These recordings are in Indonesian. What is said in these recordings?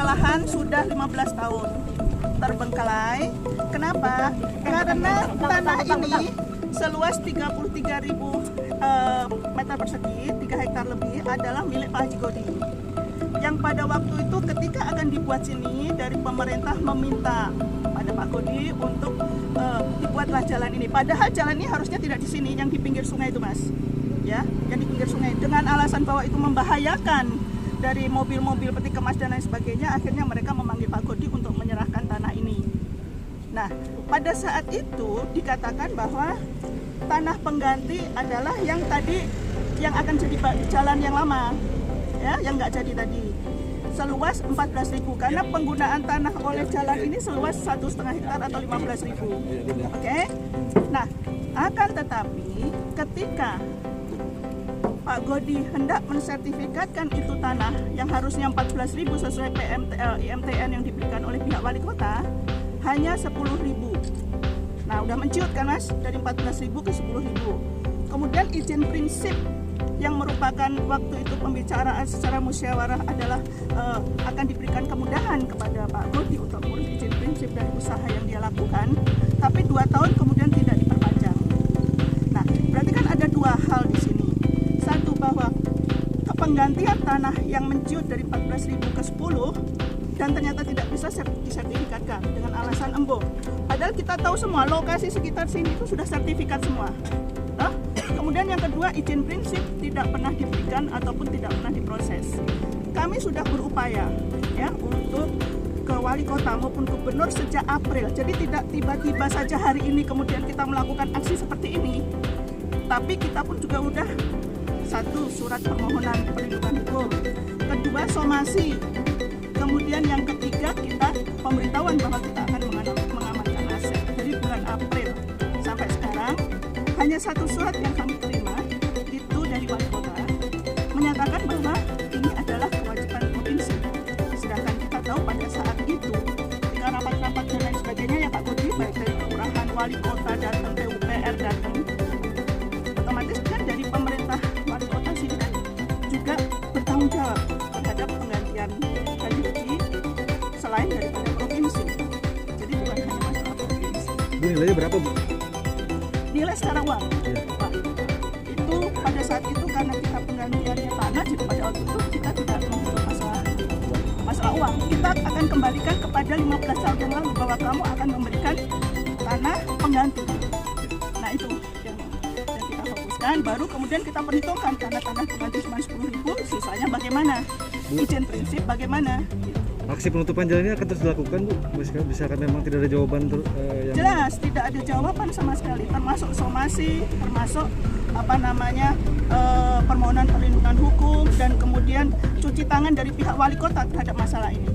Lahan sudah 15 tahun terbengkalai. Kenapa? Karena tanah ini seluas 33.000 meter persegi, 3 hektar lebih adalah milik Pak Haji Godi. Yang pada waktu itu ketika akan dibuat sini, dari pemerintah meminta pada Pak Godi untuk dibuatlah jalan ini. Padahal jalan ini harusnya tidak di sini, yang di pinggir sungai itu, Mas. Ya, yang di pinggir sungai, dengan alasan bahwa itu membahayakan dari mobil-mobil peti kemas dan lain sebagainya. Akhirnya mereka memanggil Pak Godi untuk menyerahkan tanah ini. Nah, pada saat itu dikatakan bahwa tanah pengganti adalah yang tadi, yang akan jadi jalan yang lama, ya, yang nggak jadi tadi, seluas 14.000, karena penggunaan tanah oleh jalan ini seluas 1,5 hektar atau 15.000. Oke? Nah, akan tetapi ketika Pak Godi hendak mensertifikatkan itu tanah yang harusnya 14.000 sesuai IMTN yang diberikan oleh pihak wali kota, hanya 10.000. Nah, udah menciut kan, Mas, dari 14.000 ke 10.000. Kemudian izin prinsip yang merupakan waktu itu pembicaraan secara musyawarah adalah akan diberikan kemudahan kepada Pak Godi untuk mengurus izin prinsip dari usaha yang dia lakukan, tapi 2 tahun kemudian tidak diperpanjang. Nah, berarti kan ada 2 hal di sini. Satu, bahwa penggantian tanah yang menciut dari 14.000 ke 10 dan ternyata tidak bisa disertifikatkan dengan alasan embung. Padahal kita tahu semua lokasi sekitar sini itu sudah sertifikat semua. Kemudian yang kedua, izin prinsip tidak pernah diberikan ataupun tidak pernah diproses. Kami sudah berupaya ya untuk ke wali kota maupun gubernur sejak April. Jadi tidak tiba-tiba saja hari ini kemudian kita melakukan aksi seperti ini. Tapi kita pun juga udah, 1, surat permohonan perlindungan hukum, kedua, somasi, kemudian yang ketiga kita pemberitahuan bahwa kita akan mengamankan aset. Dari bulan April sampai sekarang hanya 1 surat yang kami terima, itu dari wali kota, menyatakan bahwa ini adalah kewajiban provinsi. Sedangkan kita tahu pada saat itu ketika rapat-rapat dan lain sebagainya ya Pak Godi, baik dari kelurahan, wali kota datang, PUPR datang, otomatis kan dari pemerintah wali kota sini kan juga bertanggung jawab terhadap penggantian gaji selain daripada provinsi. Jadi bukan hanya masalah provinsi. Bu, nilainya berapa, Bu? Nilai secara uang. Ya. Pak, itu pada saat itu karena kita penggantiannya tanah, jadi pada waktu itu kita tidak menuntut masalah uang. Kita akan kembalikan kepada 15 tahun yang lalu bahwa kamu akan memberikan tanah pengganti. Nah, itu yang kita fokuskan. Baru kemudian kita perhitungkan karena tanah pengganti cuma 10.000, sisanya bagaimana? Izin prinsip bagaimana? Aksi penutupan jalan ini akan terus dilakukan, Bu? Misalkan memang tidak ada jawaban yang... Jelas, tidak ada jawaban sama sekali, termasuk somasi, termasuk permohonan perlindungan hukum, dan kemudian cuci tangan dari pihak wali kota terhadap masalah ini.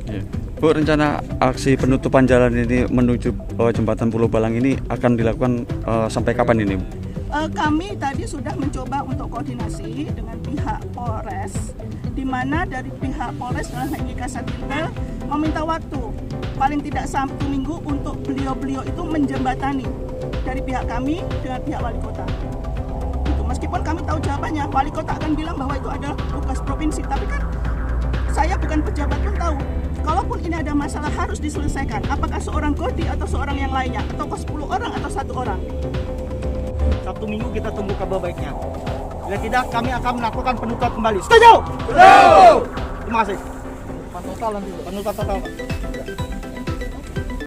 Ya. Bu, rencana aksi penutupan jalan ini menuju jembatan Pulau Balang ini akan dilakukan sampai kapan ini, Bu? Kami tadi sudah mencoba untuk koordinasi dengan pihak Polres, di mana dari pihak Polres dalam hal ini Kasatlantas meminta waktu paling tidak 1 minggu untuk beliau-beliau itu menjembatani dari pihak kami dengan pihak wali kota. Itu meskipun kami tahu jawabannya, wali kota akan bilang bahwa itu adalah tugas provinsi, tapi kan saya bukan pejabat pun tahu. Kalaupun ini ada masalah harus diselesaikan. Apakah seorang Godi atau seorang yang lainnya, atau 10 orang atau 1 orang? 1 minggu kita tunggu kabar baiknya. Bila tidak, kami akan melakukan penutupan kembali. Setuju? Setuju! Terima kasih. Penutupan total nanti. Penutupan total, Pak.